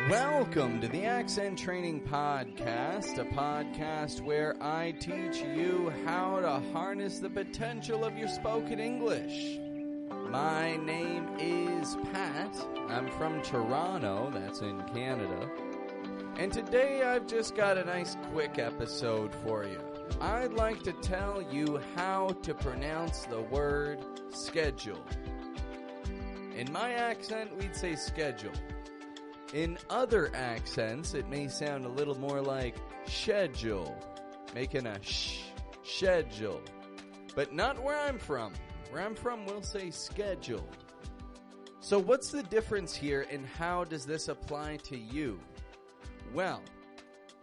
Welcome to the Accent Training Podcast, a podcast where I teach you how to harness the potential of your spoken English. My name is Pat. I'm from Toronto, that's in Canada. And today I've just got a nice quick episode for you. I'd like to tell you how to pronounce the word schedule. In my accent, we'd say schedule. In other accents, it may sound a little more like schedule, making a schedule. But not where I'm from. Where I'm from, we'll say schedule. So what's the difference here and how does this apply to you? Well,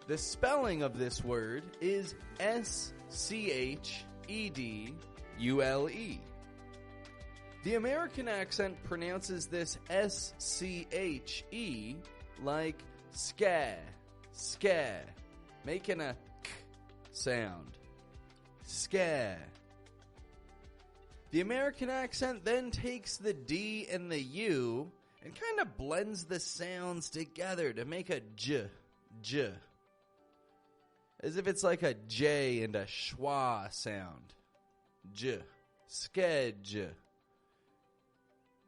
the spelling of this word is S-C-H-E-D-U-L-E. The American accent pronounces this S-C-H-E like scare, making a k sound. Scare. The American accent then takes the D and the U and kind of blends the sounds together to make a j. As if it's like a J and a schwa sound. J. Sketch.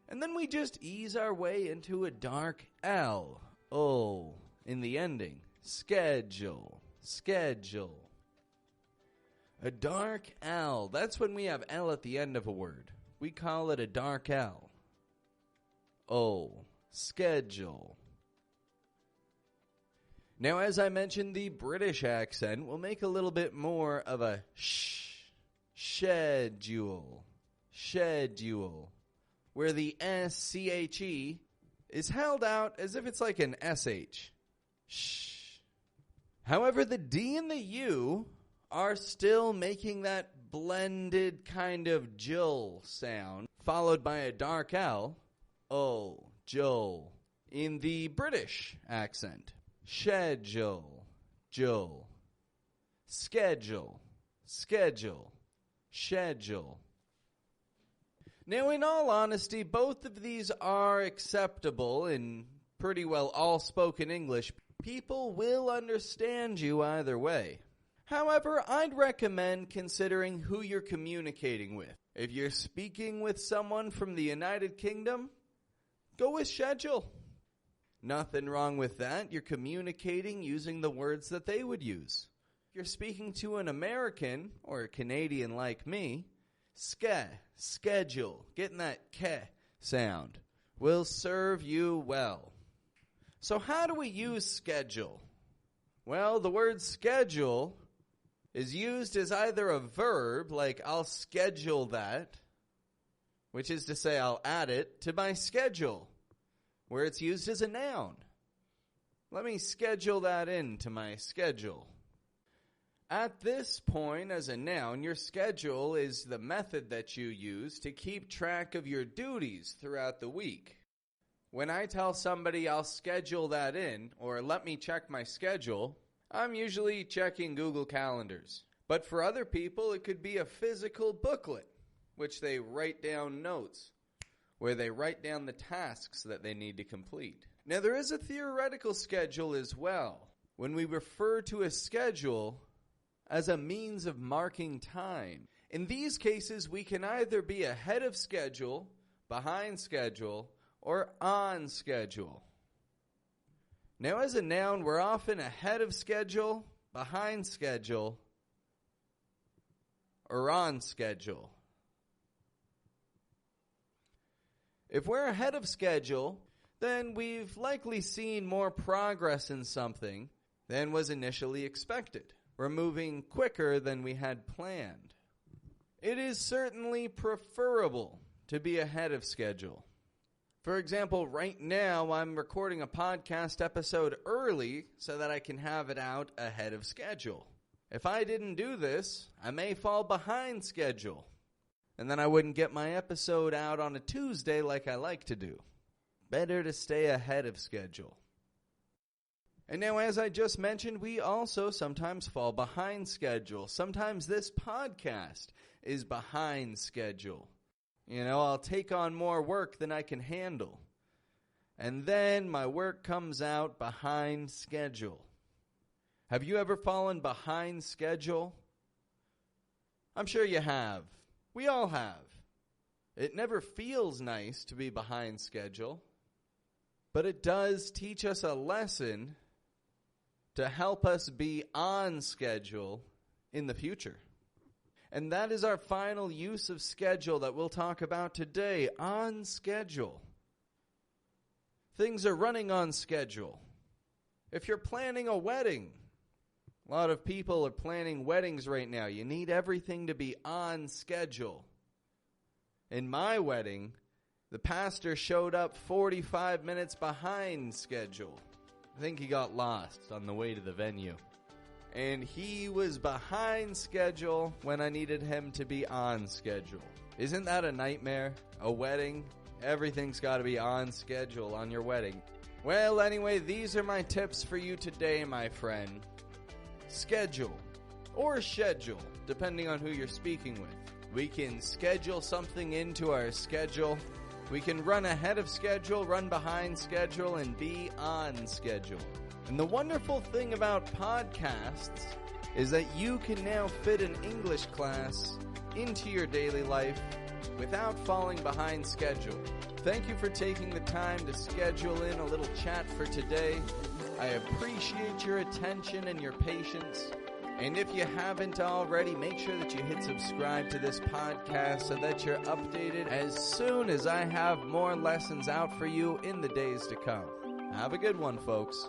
And then we just ease our way into a dark L. Oh, in the ending. Schedule. A dark L. That's when we have L at the end of a word. We call it a dark L. Oh, schedule. Now, as I mentioned, the British accent will make a little bit more of a schedule, where the S-C-H-E is held out as if it's like an S-H. Shh. However, the D and the U are still making that blended kind of Jill sound, followed by a dark L. Oh, Joel. In the British accent. Schedule. Schedule. Now, in all honesty, both of these are acceptable in pretty well all spoken English. People will understand you either way. However, I'd recommend considering who you're communicating with. If you're speaking with someone from the United Kingdom, go with schedule. Nothing wrong with that. You're communicating using the words that they would use. If you're speaking to an American or a Canadian like me, schedule, getting that ke sound, will serve you well. So how do we use schedule? Well, the word schedule is used as either a verb, like I'll schedule that, which is to say I'll add it to my schedule, where it's used as a noun. Let me schedule that into my schedule. At this point, as a noun, your schedule is the method that you use to keep track of your duties throughout the week. When I tell somebody I'll schedule that in, or let me check my schedule, I'm usually checking Google Calendars. But for other people, it could be a physical booklet, which they write down notes, where they write down the tasks that they need to complete. Now, there is a theoretical schedule as well. When we refer to a schedule as a means of marking time. In these cases, we can either be ahead of schedule, behind schedule, or on schedule. Now, as a noun, we're often ahead of schedule, behind schedule, or on schedule. If we're ahead of schedule, then we've likely seen more progress in something than was initially expected. We're moving quicker than we had planned. It is certainly preferable to be ahead of schedule. For example, right now I'm recording a podcast episode early so that I can have it out ahead of schedule. If I didn't do this, I may fall behind schedule. And then I wouldn't get my episode out on a Tuesday like I like to do. Better to stay ahead of schedule. And now, as I just mentioned, we also sometimes fall behind schedule. Sometimes this podcast is behind schedule. You know, I'll take on more work than I can handle. and then my work comes out behind schedule. Have you ever fallen behind schedule? I'm sure you have. We all have. It never feels nice to be behind schedule, but it does teach us a lesson to help us be on schedule in the future. And that is our final use of schedule that we'll talk about today, on schedule. Things are running on schedule. If you're planning a wedding, a lot of people are planning weddings right now. You need everything to be on schedule. In my wedding, the pastor showed up 45 minutes behind schedule. I think he got lost on the way to the venue. And he was behind schedule when I needed him to be on schedule. Isn't that a nightmare? A wedding? Everything's got to be on schedule on your wedding. Well, anyway, these are my tips for you today, my friend. Schedule, or schedule, depending on who you're speaking with. We can schedule something into our schedule. We can run ahead of schedule, run behind schedule, and be on schedule. And the wonderful thing about podcasts is that you can now fit an English class into your daily life without falling behind schedule. Thank you for taking the time to schedule in a little chat for today. I appreciate your attention and your patience. And if you haven't already, make sure that you hit subscribe to this podcast so that you're updated as soon as I have more lessons out for you in the days to come. Have a good one, folks.